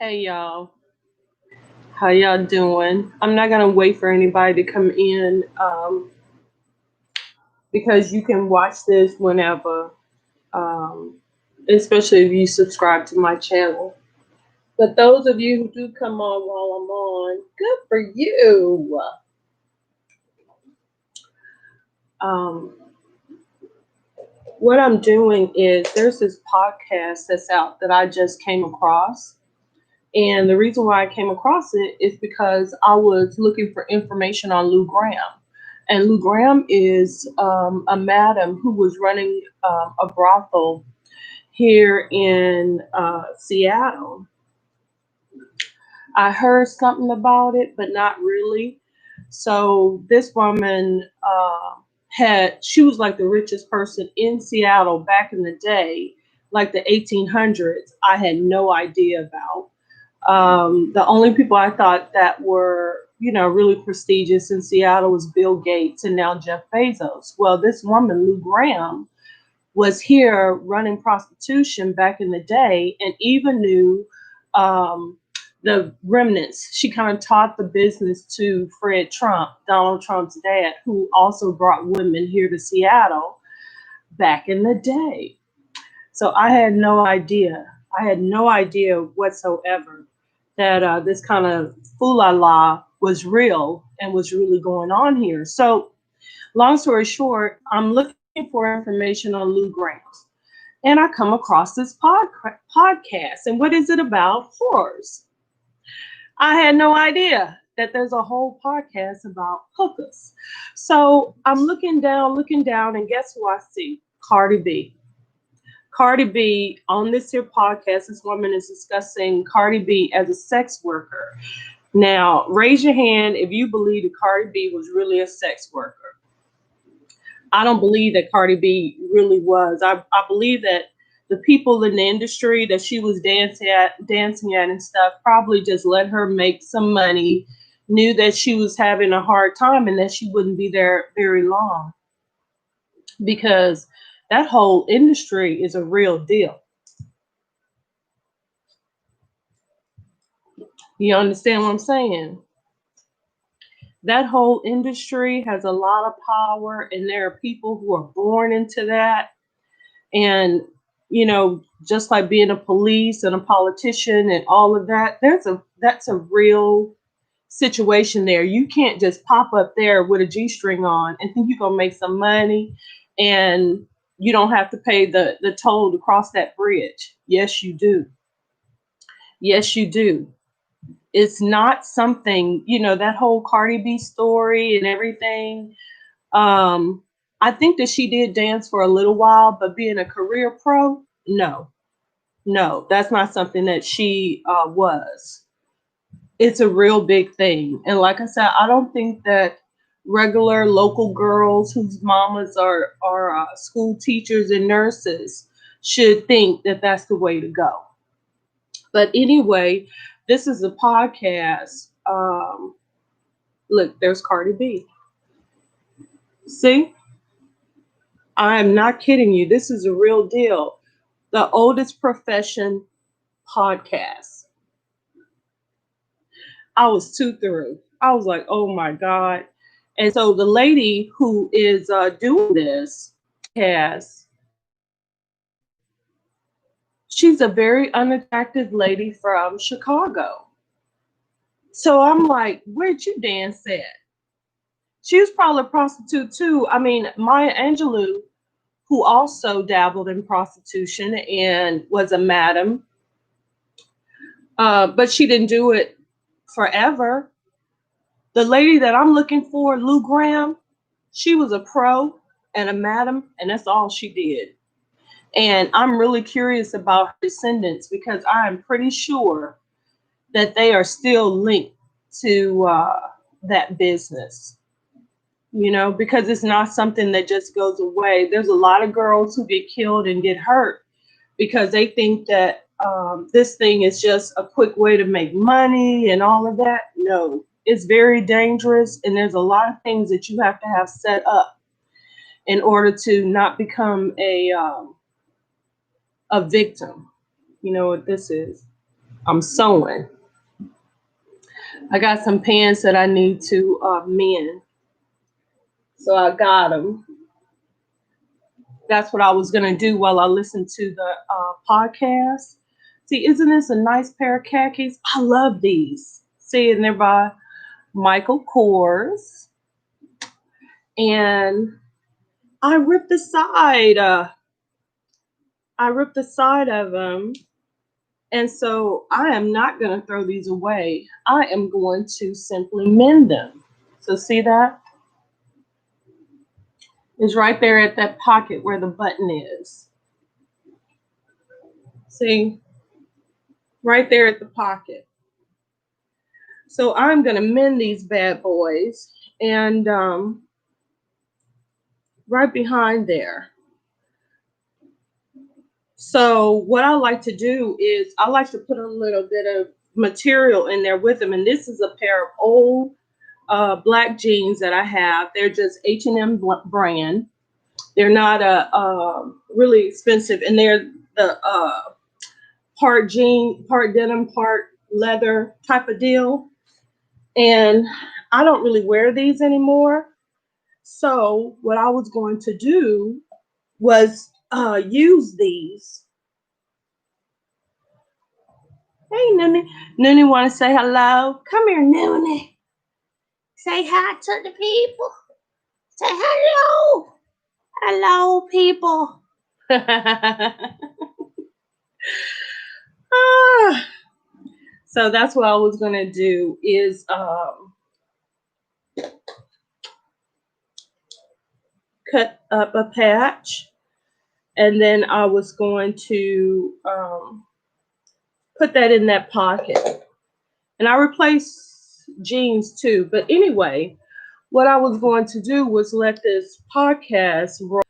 Hey y'all, how y'all doing? I'm not gonna wait for anybody to come in because you can watch this whenever, um, especially if you subscribe to my channel. But those of you who do come on while I'm on, good for you. Um, what I'm doing is there's this podcast that's out that I just came across. And the reason why I came across it is because I was looking for information on Lou Graham. And Lou Graham is a madam who was running a brothel here in Seattle. I heard something about it, but not really. So this woman she was like the richest person in Seattle back in the day, like the 1800s. I had no idea about. The only people I thought that were, really prestigious in Seattle was Bill Gates and now Jeff Bezos. Well, this woman, Lou Graham, was here running prostitution back in the day and even knew um, the remnants. She kind of taught the business to Fred Trump, Donald Trump's dad, who also brought women here to Seattle back in the day. So I had no idea. I had no idea whatsoever that this kind of foolala was real and was really going on here. So, long story short, I'm looking for information on Lou Grant, and I come across this podcast. And what is it about? Whores. I had no idea that there's a whole podcast about hookers. So I'm looking down, and guess who I see? Cardi B. Cardi B on this here podcast, this woman is discussing Cardi B as a sex worker. Now, raise your hand if you believe that Cardi B was really a sex worker. I don't believe that Cardi B really was. I believe that the people in the industry that she was dancing at and stuff probably just let her make some money, knew that she was having a hard time and that she wouldn't be there very long because that whole industry is a real deal. You understand what I'm saying? That whole industry has a lot of power, and there are people who are born into that. And, just like being a police and a politician and all of that, that's a real situation there. You can't just pop up there with a G-string on and think you're gonna make some money and you don't have to pay the toll to cross that bridge. Yes, you do. Yes, you do. It's not something, that whole Cardi B story and everything. Um, I think that she did dance for a little while, but being a career pro, no, that's not something that she was. It's a real big thing. And like I said, I don't think that regular local girls whose mamas are school teachers and nurses should think that that's the way to go. But anyway, this is a podcast. Look, there's Cardi B. See, I am not kidding you. This is a real deal. The oldest profession podcast. I was too through. I was like, oh my God. And so the lady who is doing this has, she's a very unattractive lady from Chicago. So I'm like, where'd you dance at? She was probably a prostitute too. I mean, Maya Angelou, who also dabbled in prostitution and was a madam, but she didn't do it forever. The lady that I'm looking for, Lou Graham, she was a pro and a madam, and that's all she did. And I'm really curious about her descendants because I'm pretty sure that they are still linked to that business, because it's not something that just goes away. There's a lot of girls who get killed and get hurt because they think that this thing is just a quick way to make money and all of that. No, it's very dangerous, and there's a lot of things that you have to have set up in order to not become a victim. You know what this is? I'm sewing. I got some pants that I need to mend. So I got them. That's what I was going to do while I listened to the podcast. See, isn't this a nice pair of khakis? I love these. See, and they're by Michael Kors. And I ripped the side. I ripped the side of them. And so I am not going to throw these away. I am going to simply mend them. So see that? It's right there at that pocket where the button is. See? Right there at the pocket. So I'm going to mend these bad boys. And right behind there. So what I like to do is I like to put a little bit of material in there with them. And this is a pair of old black jeans that I have. They're just H&M brand. They're not really expensive. And they're the part jean, part denim, part leather type of deal. And I don't really wear these anymore. So what I was going to do was use these. Hey, Noonie. Noonie want to say hello? Come here, Noonie. Say hi to the people. Say hello. Hello, people. So that's what I was going to do is cut up a patch. And then I was going to put that in that pocket. And I replaced jeans too. But anyway, what I was going to do was let this podcast roll.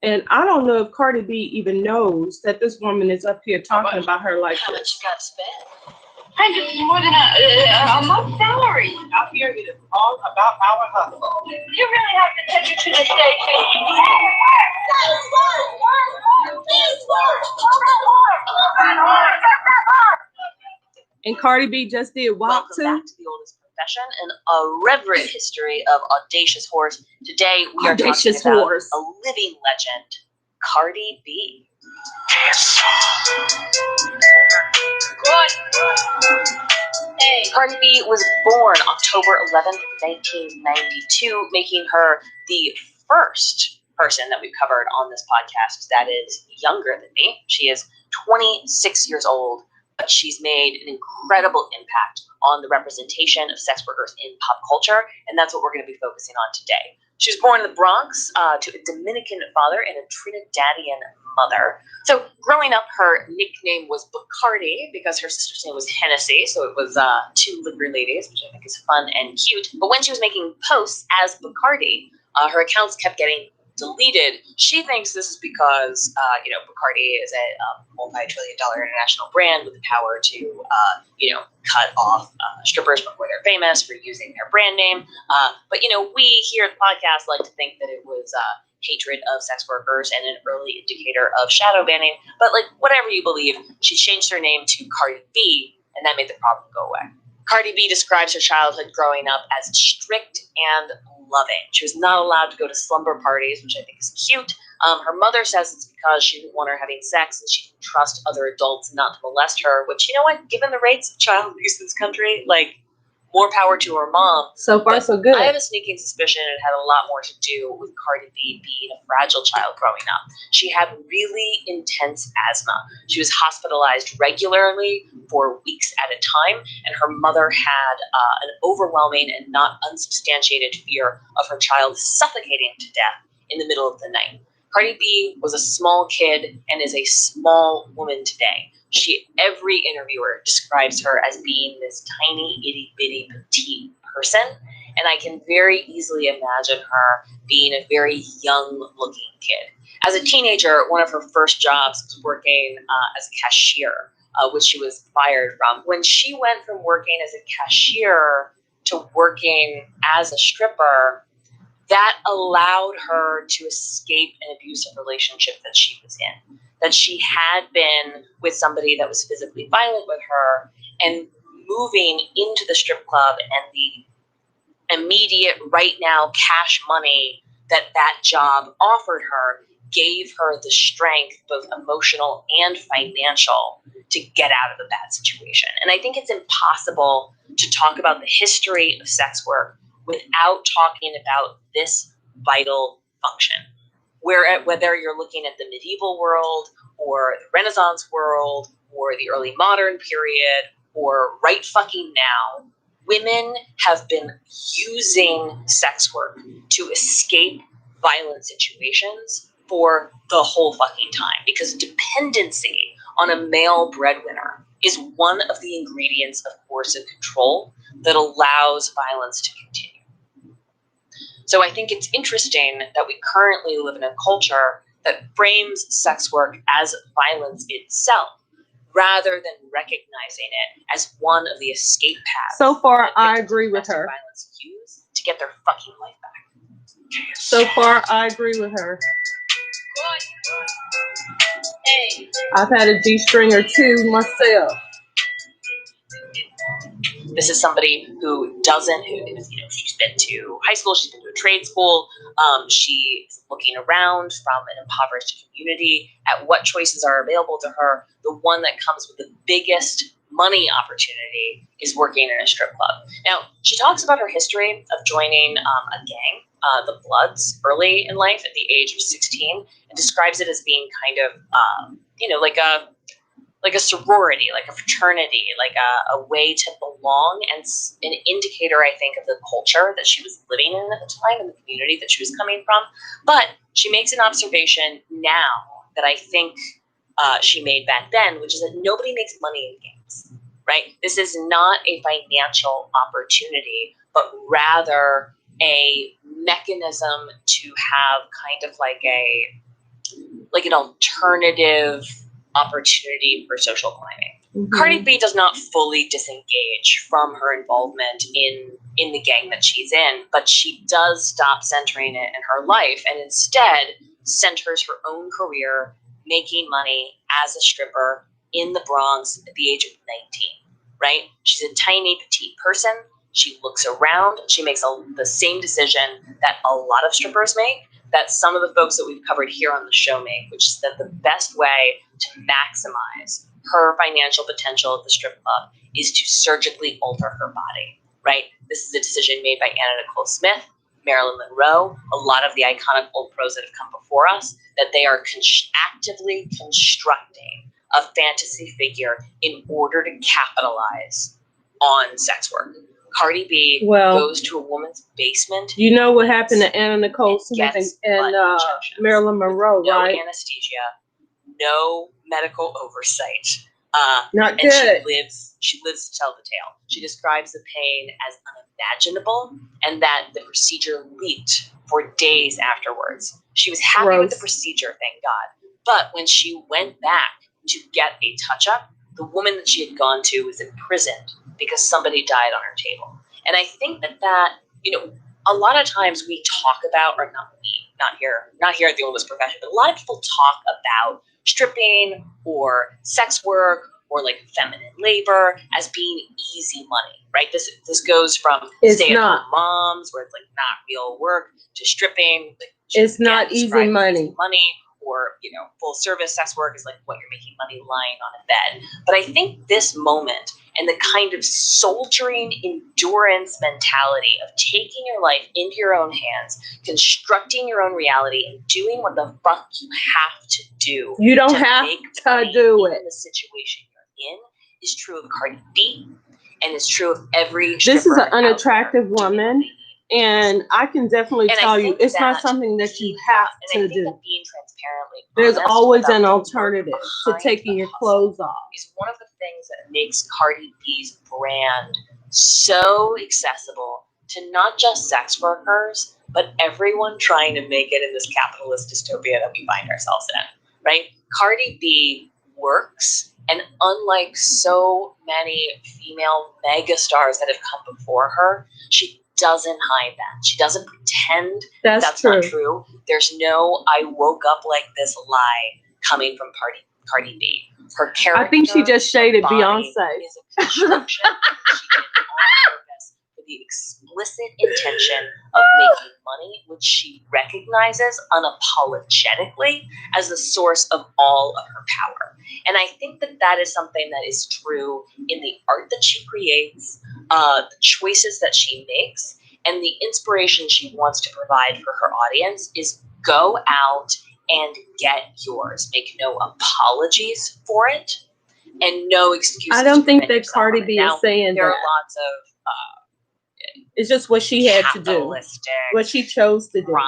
And I don't know if Cardi B even knows that this woman is up here talking about her like how much you got spent? I just more than a month's salary. Out here, it is all about our hustle. You really have to take it to the station. And Cardi B just did WAP too. Welcome back to the oldest profession and a reverent history of audacious whores. Today we are talking about a living legend, Cardi B. Hey. Cardi B was born October 11th, 1992, making her the first person that we've covered on this podcast that is younger than me. She is 26 years old, but she's made an incredible impact on the representation of sex workers in pop culture, and that's what we're going to be focusing on today. She was born in the Bronx to a Dominican father and a Trinidadian mother. So growing up, her nickname was Bacardi because her sister's name was Hennessy, so it was two liquor ladies, which I think is fun and cute. But when she was making posts as Bacardi, her accounts kept getting deleted. She thinks this is because, Bacardi is a multi-trillion-dollar international brand with the power to, cut off strippers before they're famous for using their brand name. But we here at the podcast like to think that it was hatred of sex workers and an early indicator of shadow banning. But whatever you believe, she changed her name to Cardi B, and that made the problem go away. Cardi B describes her childhood growing up as strict and loving. She was not allowed to go to slumber parties, which I think is cute. Her mother says it's because she didn't want her having sex and she didn't trust other adults not to molest her, which, you know what, given the rates of child abuse in this country, more power to her mom. So far, so good. I have a sneaking suspicion it had a lot more to do with Cardi B being a fragile child growing up. She had really intense asthma. She was hospitalized regularly for weeks at a time, and her mother had an overwhelming and not unsubstantiated fear of her child suffocating to death in the middle of the night. Cardi B was a small kid and is a small woman today. Every interviewer describes her as being this tiny, itty-bitty, petite person, and I can very easily imagine her being a very young-looking kid. As a teenager, one of her first jobs was working as a cashier, which she was fired from. When she went from working as a cashier to working as a stripper, that allowed her to escape an abusive relationship that she was in. That she had been with somebody that was physically violent with her, and moving into the strip club and the immediate right now cash money that job offered her gave her the strength, both emotional and financial, to get out of a bad situation. And I think it's impossible to talk about the history of sex work without talking about this vital function. Whether you're looking at the medieval world or the Renaissance world or the early modern period or right fucking now, women have been using sex work to escape violent situations for the whole fucking time, because dependency on a male breadwinner is one of the ingredients of coercive control that allows violence to continue. So I think it's interesting that we currently live in a culture that frames sex work as violence itself, rather than recognizing it as one of the escape paths. So far, I agree with her. Violence use to get their fucking life back. So far, I agree with her. I've had a G-string or two myself. This is somebody who she's been to high school, she's been to a trade school, she's looking around from an impoverished community at what choices are available to her. The one that comes with the biggest money opportunity is working in a strip club. Now, she talks about her history of joining a gang, the Bloods, early in life at the age of 16, and describes it as being kind of, like a sorority, like a fraternity, like a way to belong, and an indicator, I think, of the culture that she was living in at the time and the community that she was coming from. But she makes an observation now that I think she made back then, which is that nobody makes money in games, right? This is not a financial opportunity, but rather a mechanism to have kind of like an alternative opportunity for social climbing. Mm-hmm. Cardi B does not fully disengage from her involvement in the gang that she's in, but she does stop centering it in her life and instead centers her own career making money as a stripper in the Bronx at the age of 19, right? She's a tiny, petite person. She looks around. She makes the same decision that a lot of strippers make, that some of the folks that we've covered here on the show make, which is that the best way to maximize her financial potential at the strip club is to surgically alter her body, right? This is a decision made by Anna Nicole Smith, Marilyn Monroe, a lot of the iconic old pros that have come before us, that they are actively constructing a fantasy figure in order to capitalize on sex work. Cardi B goes to a woman's basement. You know what happened to Anna Nicole Smith and Marilyn Monroe, no right? No anesthesia, no medical oversight. Not and good. She lives to tell the tale. She describes the pain as unimaginable and that the procedure leaked for days afterwards. She was happy with the procedure, thank God. But when she went back to get a touch-up, the woman that she had gone to was imprisoned because somebody died on her table. And I think that a lot of times we talk about, or not here at the Oldest Profession, but a lot of people talk about stripping or sex work or like feminine labor as being easy money, right? This goes from stay-at-home moms where it's like not real work to stripping. Like, it's not easy money. Or, full service sex work is like what you're making money lying on a bed. But I think this moment and the kind of soldiering endurance mentality of taking your life into your own hands, constructing your own reality, and doing what the fuck you have to do. You don't have to do it. In the situation you're in is true of Cardi B, and it's true of every. This is an unattractive woman. And I can definitely tell you, it's not something that you have to do. Being transparently There's always an alternative to taking your clothes off. Is one of the things that makes Cardi B's brand so accessible to not just sex workers, but everyone trying to make it in this capitalist dystopia that we find ourselves in, right? Cardi B works, and unlike so many female megastars that have come before her, she doesn't hide that. She doesn't pretend that's not true. There's no I woke up like this lie coming from Cardi B. Her character, I think she just shaded body, Beyonce. is a construction. She did it on purpose for the explicit intention of making money, which she recognizes unapologetically as the source of all of her power. And I think that that is something that is true in the art that she creates, the choices that she makes, and the inspiration she wants to provide for her audience is go out and get yours. Make no apologies for it and no excuses. I don't think that Cardi Cardi B is saying there that. are lots of It's just what she had to do, capitalistic, what she chose to do. problematic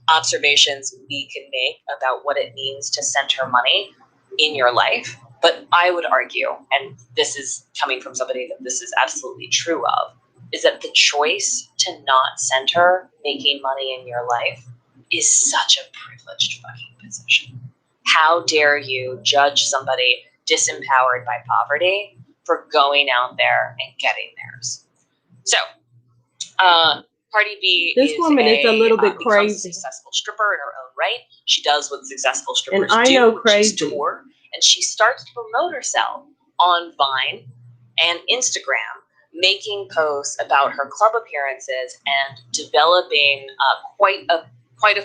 observations we can make about what it means to center money in your life. But I would argue, and this is coming from somebody that this is absolutely true of, is that the choice to not center making money in your life is such a privileged fucking position. How dare you judge somebody disempowered by poverty for going out there and getting theirs? So, Cardi B This woman is a little bit becomes crazy. a successful stripper in her own right. She does what successful strippers And I do, know which crazy. is tour, and she starts to promote herself on Vine and Instagram, making posts about her club appearances and developing quite a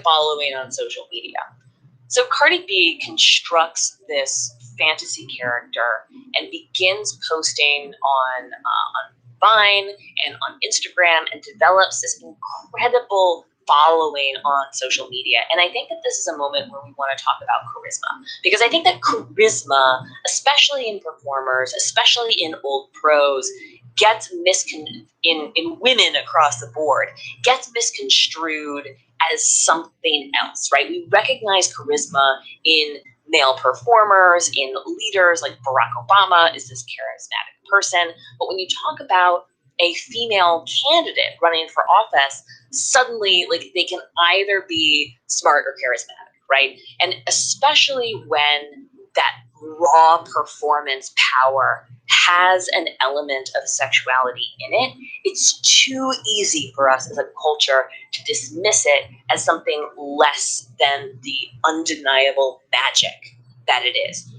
following on social media. So Cardi B constructs this fantasy character and begins posting on Vine and on Instagram and develops this incredible following on social media. And I think that this is a moment where we want to talk about charisma, because I think that charisma, especially in performers, especially in old pros, gets in women across the board, gets misconstrued as something else, right? We recognize charisma in male performers, in leaders like Barack Obama is this charismatic person. But when you talk about a female candidate running for office, suddenly like they can either be smart or charismatic, right? And especially when that raw performance power has an element of sexuality in it, it's too easy for us as a culture to dismiss it as something less than the undeniable magic that it is.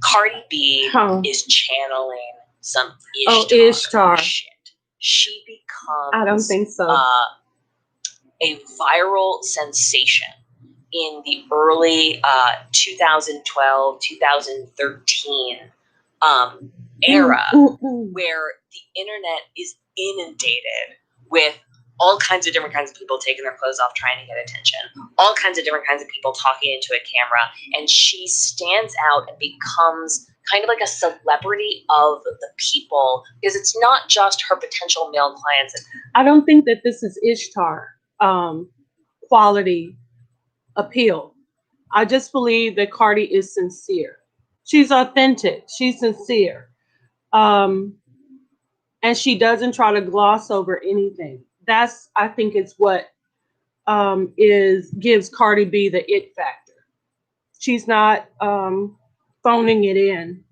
Cardi B is channeling some Ishtar shit. She becomes, I don't think so, a viral sensation in the early 2012, 2013 era, where the internet is inundated with all kinds of different kinds of people taking their clothes off trying to get attention, all kinds of different kinds of people talking into a camera, and she stands out and becomes kind of like a celebrity of the people, because it's not just her potential male clients. I don't think that this is Ishtar quality appeal. I just believe that Cardi is sincere. She's authentic. She's sincere. And she doesn't try to gloss over anything. That's, I think, it's what gives Cardi B the it factor. She's not phoning it in.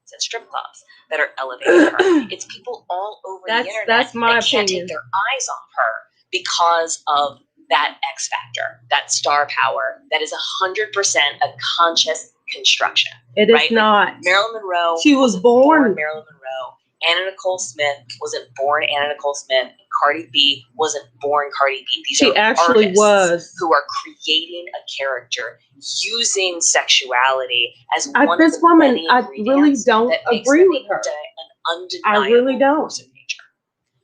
It's at strip clubs that are elevating her. It's people all over the internet that's my that can't opinion. take their eyes off her because of that X factor, that star power that is 100% a conscious construction. It is right? not. Like Marilyn Monroe. She was born Marilyn Monroe. Anna Nicole Smith wasn't born Anna Nicole Smith. Cardi B wasn't born Cardi B. These she are actually artists was who are creating a character using sexuality as one this of the woman. many I really ingredients don't that makes agree them with her. An undeniable I really don't. force of nature.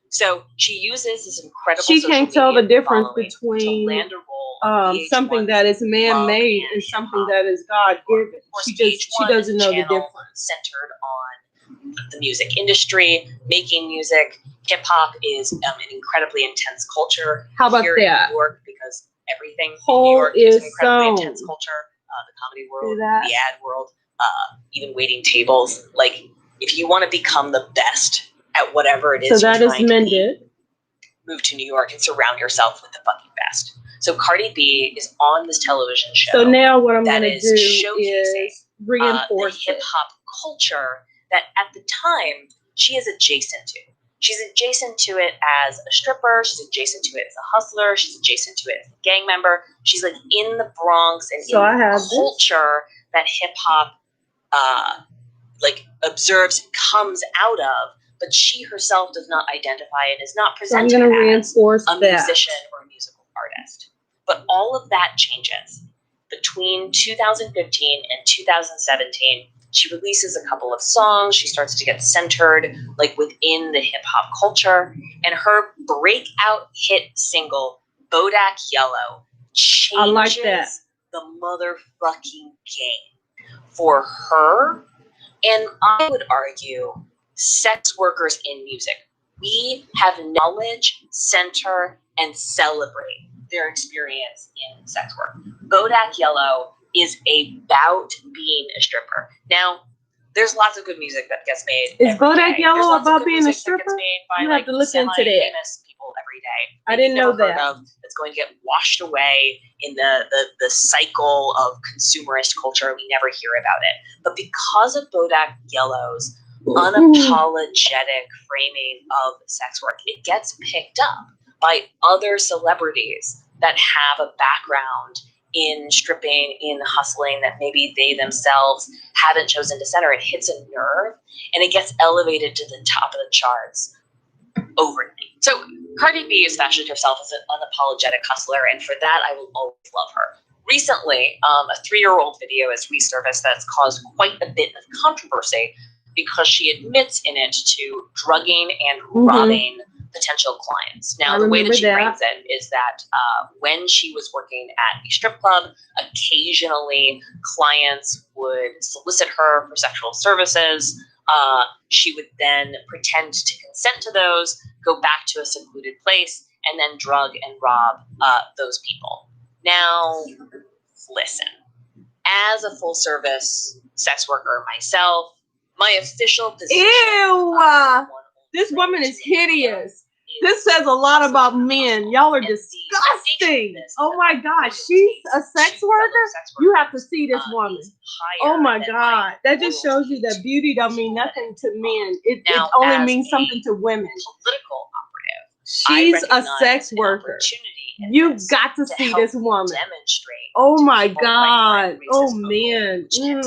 So she uses this incredible. She can't tell the difference between to land a role on something that is man-made and something that is God-given. She doesn't know the difference. Centered on the music industry, making music. Hip hop is an incredibly intense culture. How about here that? in New York, because everything in Whole New York is an is incredibly sown. intense culture. The comedy world, the ad world, even waiting tables. Like, if you want to become the best at whatever it is so that you're is trying to mended. be, move to New York and surround yourself with the fucking best. So Cardi B is on this television show. So now what I'm going to do showcasing is reinforce the hip hop culture that at the time she is adjacent to. She's adjacent to it as a stripper. She's adjacent to it as a hustler. She's adjacent to it as a gang member. She's like in the Bronx and So in the culture that hip hop like observes and comes out of, but she herself does not identify and is not presented so I'm gonna as reinforce a musician or a musical artist. But all of that changes. Between 2015 and 2017, she releases a couple of songs. She starts to get centered like within the hip hop culture. And her breakout hit single, Bodak Yellow, changes the motherfucking game for her. And I would argue sex workers in music. We have knowledge, center, and celebrate their experience in sex work. Bodak Yellow is about being a stripper. Now, there's lots of good music that gets made. Is Bodak Yellow about being a stripper? You have to look into that. Famous people every day. I didn't know that. That's going to get washed away in the cycle of consumerist culture. We never hear about it. But because of Bodak Yellow's unapologetic framing of sex work, it gets picked up by other celebrities that have a background in stripping, in hustling, that maybe they themselves haven't chosen to center. It hits a nerve and it gets elevated to the top of the charts overnight. So Cardi B has fashioned herself as an unapologetic hustler, and for that I will always love her. Recently, a 3-year-old video has resurfaced that's caused quite a bit of controversy because she admits in it to drugging and robbing potential clients. Now, the way that she frames it is that when she was working at a strip club, occasionally clients would solicit her for sexual services. She would then pretend to consent to those, go back to a secluded place, and then drug and rob those people. Now, listen, as a full-service sex worker myself, my official position... Ew! This woman is hideous. This says a lot about men. Y'all are disgusting. Oh my gosh, she's a sex worker? You have to see this woman. Oh my God. That just shows you that beauty don't mean nothing to men. It only means something to women. Political operative. She's a sex worker. You've got to see this woman. Oh my God. Oh man. Demographic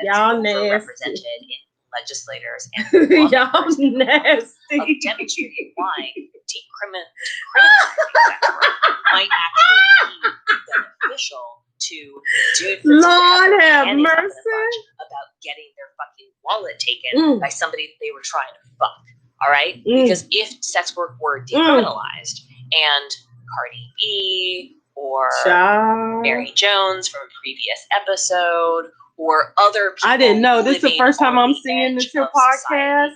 y'all that's nasty. Represented in legislators and y'all nasty. Of demonstrating why decriminalizing might actually be beneficial to dudes Lord have mercy about getting their fucking wallet taken by somebody they were trying to fuck. All right, because if sex work were decriminalized and Cardi B or Mary Jones from a previous episode or other people, I didn't know. This is the first time I'm seeing this here podcast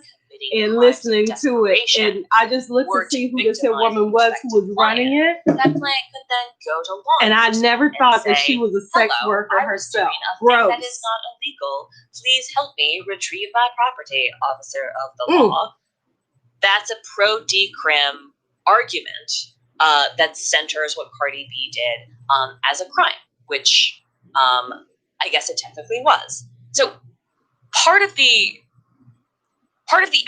and listening to it, and I just looked to see who this here woman was who was running it. That client could then go to law and I never thought that she was a sex worker herself. Gross. That is not illegal. Please help me retrieve my property, officer of the law. That's a pro-decrim argument that centers what Cardi B did as a crime, which I guess it technically was. So part of the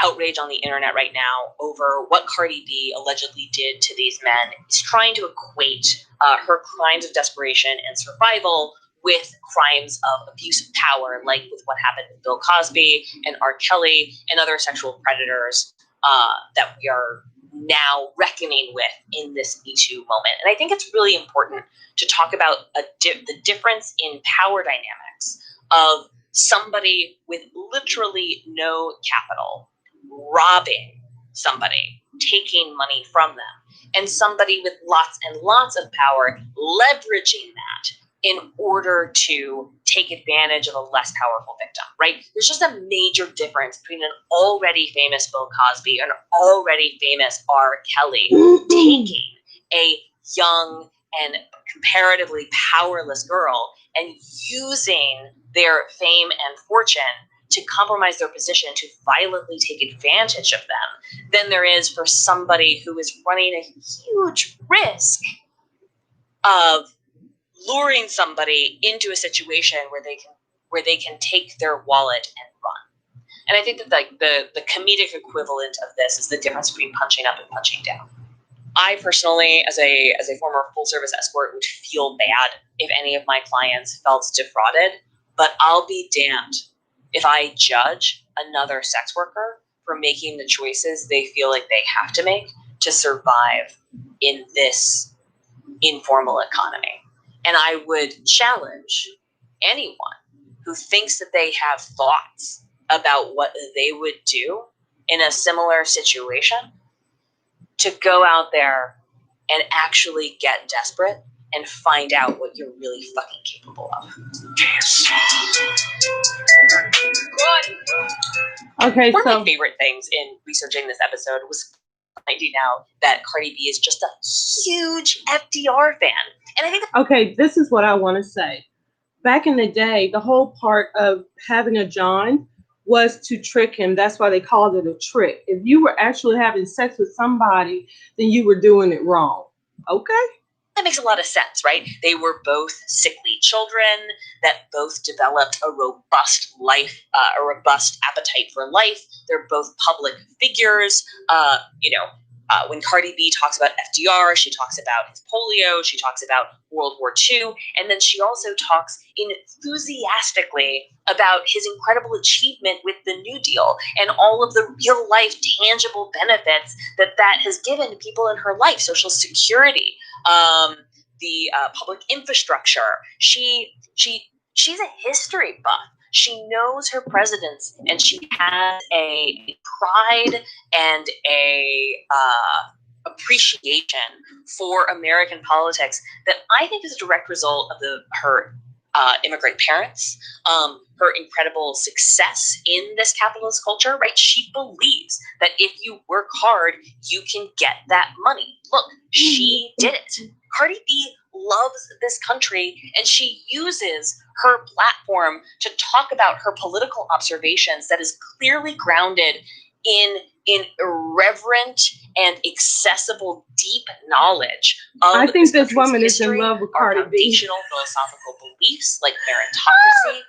outrage on the internet right now over what Cardi B allegedly did to these men is trying to equate her crimes of desperation and survival with crimes of abuse of power, like with what happened with Bill Cosby and R. Kelly and other sexual predators that we are now reckoning with in this Me Too moment. And I think it's really important to talk about the difference in power dynamics of somebody with literally no capital robbing somebody, taking money from them, and somebody with lots and lots of power leveraging that in order to take advantage of a less powerful victim, right? There's just a major difference between an already famous Bill Cosby and an already famous R. Kelly taking a young and comparatively powerless girl and using their fame and fortune to compromise their position, to violently take advantage of them, than there is for somebody who is running a huge risk of luring somebody into a situation where they can take their wallet and run. And I think that like the comedic equivalent of this is the difference between punching up and punching down. I personally, as a former full service escort, would feel bad if any of my clients felt defrauded, but I'll be damned if I judge another sex worker for making the choices they feel like they have to make to survive in this informal economy. And I would challenge anyone who thinks that they have thoughts about what they would do in a similar situation to go out there and actually get desperate and find out what you're really fucking capable of. Okay, One so of my favorite things in researching this episode was finding out that Cardi B is just a huge FDR fan. And I think okay, this is what I want to say. Back in the day, the whole part of having a John was to trick him. That's why they called it a trick. If you were actually having sex with somebody, then you were doing it wrong. Okay? that makes a lot of sense, right? They were both sickly children that both developed a robust life, a robust appetite for life. They're both public figures. When Cardi B talks about FDR, she talks about his polio, she talks about World War II, and then she also talks enthusiastically about his incredible achievement with the New Deal and all of the real life tangible benefits that has given to people in her life, Social Security, the public infrastructure. She's a history buff. She knows her presidents, and she has a pride and a appreciation for American politics that I think is a direct result of her immigrant parents, her incredible success in this capitalist culture, right? She believes that if you work hard, you can get that money. Look, she did it. Cardi B loves this country, and she uses her platform to talk about her political observations that is clearly grounded in irreverent and accessible, deep knowledge of I think this woman history, is in love with Cardi B. Foundational philosophical beliefs like meritocracy.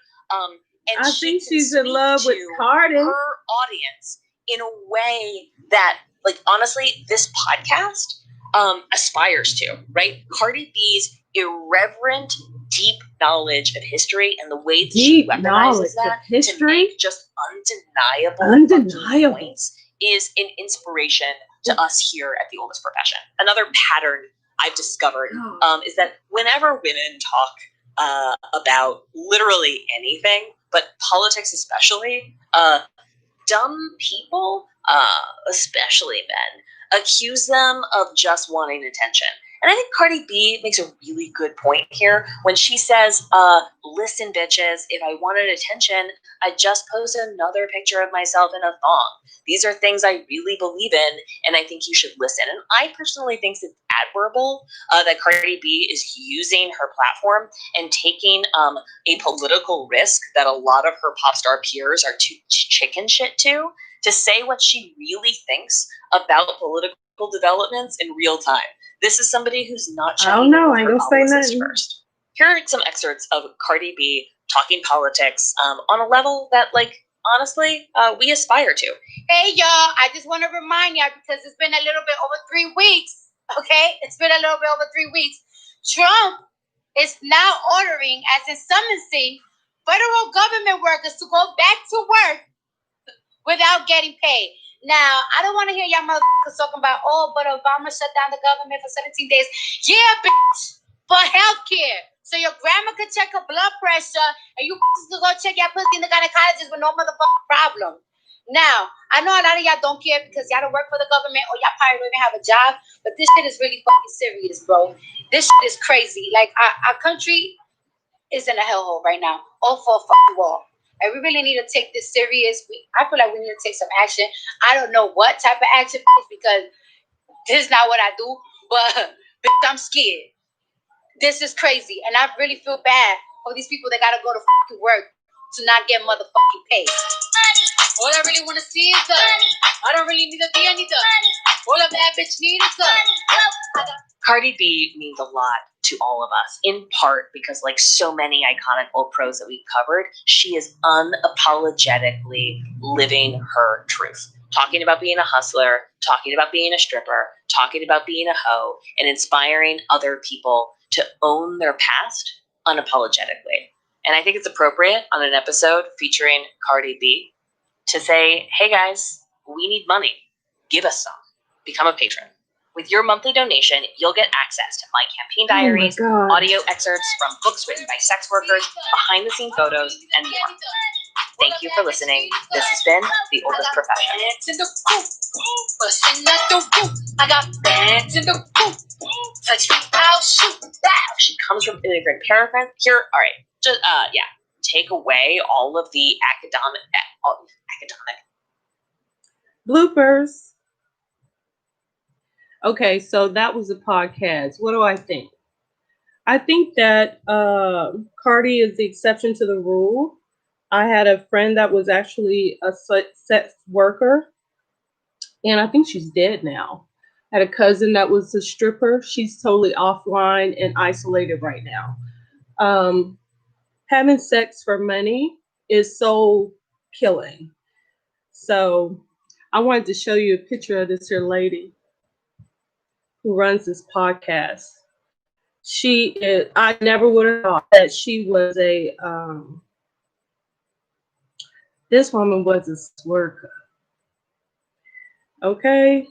And I think she's in love with Cardi. Her audience in a way that, like, honestly, this podcast aspires to, right? Cardi B's irreverent, deep knowledge of history and the way that she weaponizes that to make just undeniable points is an inspiration to us here at The Oldest Profession. Another pattern I've discovered is that whenever women talk about literally anything, but politics especially, dumb people, especially men, accuse them of just wanting attention. And I think Cardi B makes a really good point here when she says, listen, bitches, if I wanted attention, I'd just post another picture of myself in a thong. These are things I really believe in, and I think you should listen. And I personally think it's admirable that Cardi B is using her platform and taking a political risk that a lot of her pop star peers are too chicken shit to say what she really thinks about political developments in real time. This is somebody who's not checking I ain't gonna say nothing first. Here are some excerpts of Cardi B talking politics on a level that, like, honestly, we aspire to. Hey, y'all, I just want to remind y'all, because it's been a little bit over 3 weeks, okay? It's been a little bit over 3 weeks. Trump is now ordering, as in summoning, federal government workers to go back to work without getting paid. Now, I don't want to hear y'all motherfuckers talking about, but Obama shut down the government for 17 days. Yeah, bitch, for healthcare. So your grandma could check her blood pressure, and you could go check your pussy in the gynecologist with no motherfucking problem. Now, I know a lot of y'all don't care because y'all don't work for the government or y'all probably don't even have a job, but this shit is really fucking serious, bro. This shit is crazy. Like, our country is in a hellhole right now. All for a fucking war. And we really need to take this serious. I feel like we need to take some action. I don't know what type of action, because this is not what I do, but bitch, I'm scared. This is crazy. And I really feel bad for these people that got to go to fucking work to not get motherfucking paid. All I really want to see is done. I don't really need to be any done. All of that bitch need is done. Cardi B means a lot to all of us, in part because, like so many iconic old pros that we've covered, she is unapologetically living her truth. Talking about being a hustler, talking about being a stripper, talking about being a hoe, and inspiring other people to own their past unapologetically. And I think it's appropriate on an episode featuring Cardi B to say, hey guys, we need money. Give us some. Become a patron. With your monthly donation, you'll get access to my campaign diaries, audio excerpts from books written by sex workers, behind-the-scenes photos, and more. Thank you for listening. This has been The Oldest Profession. I got bands in the coop. Touch me, I'll shoot. She comes from immigrant parents. Here, all right, just take away all of the academic bloopers. Okay, so that was a podcast. What do I think? I think that Cardi is the exception to the rule. I had a friend that was actually a sex worker, and I think she's dead now. I had a cousin that was a stripper. She's totally offline and isolated right now. Having sex for money is so killing. So I wanted to show you a picture of this here lady who runs this podcast. She is, I never would have thought that she was a, this woman was a worker. Okay.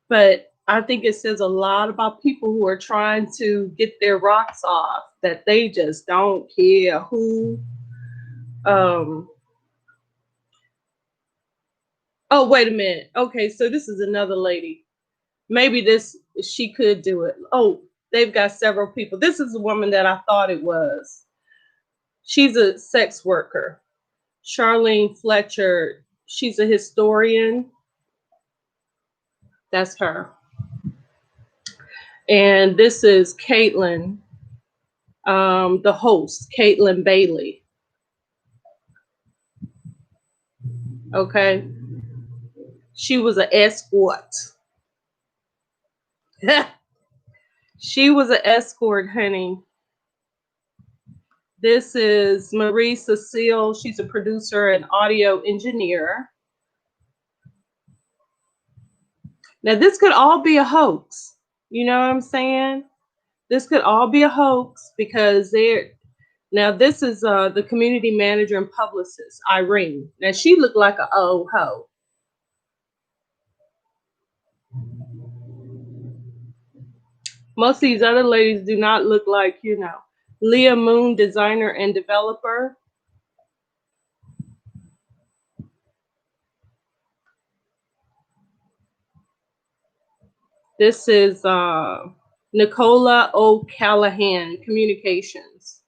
But I think it says a lot about people who are trying to get their rocks off, that they just don't care who, oh, wait a minute. Okay. So this is another lady. Maybe she could do it. Oh, they've got several people. This is a woman that I thought it was. She's a sex worker. Charlene Fletcher. She's a historian. That's her. And this is Caitlin, the host, Caitlin Bailey. Okay. She was an escort. She was an escort, honey. This is Marie Cecile. She's a producer and audio engineer. Now, this could all be a hoax. You know what I'm saying? This could all be a hoax because now this is the community manager and publicist, Irene. Now, she looked like an old hoe. Most of these other ladies do not look like, you know. Leah Moon, designer and developer. This is Nicola O'Callahan, communications.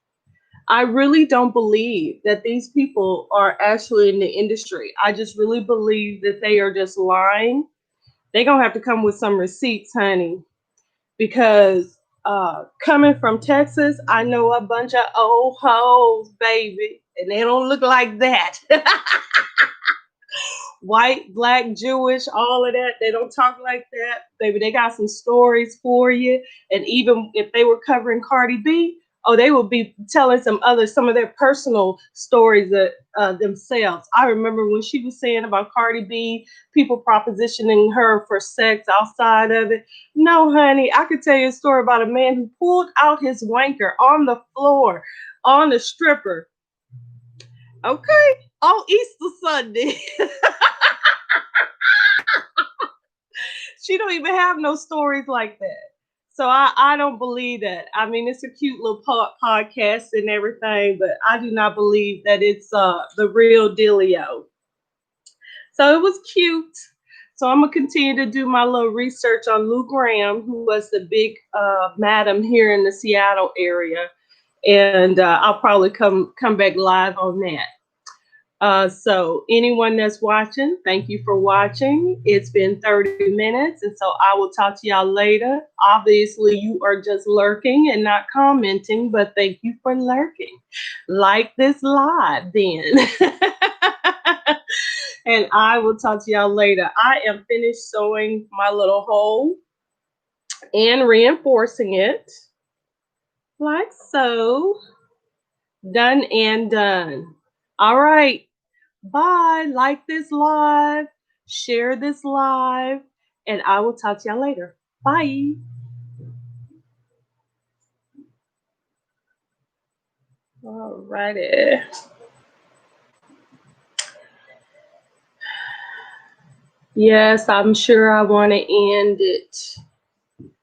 I really don't believe that these people are actually in the industry. I just really believe that they are just lying. They're going to have to come with some receipts, honey. Because coming from Texas, I know a bunch of old hoes, baby. And they don't look like that. White, black, Jewish, all of that. They don't talk like that. Baby, they got some stories for you. And even if they were covering Cardi B, oh, they would be telling some of their personal stories themselves. I remember when she was saying about Cardi B, people propositioning her for sex outside of it. No, honey, I could tell you a story about a man who pulled out his wanker on the floor, on a stripper. Okay, on Easter Sunday. She don't even have no stories like that. So I don't believe that. I mean, it's a cute little podcast and everything, but I do not believe that it's the real dealio. So it was cute. So I'm going to continue to do my little research on Lou Graham, who was the big madam here in the Seattle area. And I'll probably come back live on that. So anyone that's watching, thank you for watching. It's been 30 minutes, and so I will talk to y'all later. Obviously, you are just lurking and not commenting, but thank you for lurking. Like this live then. And I will talk to y'all later. I am finished sewing my little hole. and reinforcing it like so. Done and done. All right. Bye. Like this live, share this live, and I will talk to y'all later. Bye. All righty. Yes, I'm sure I want to end it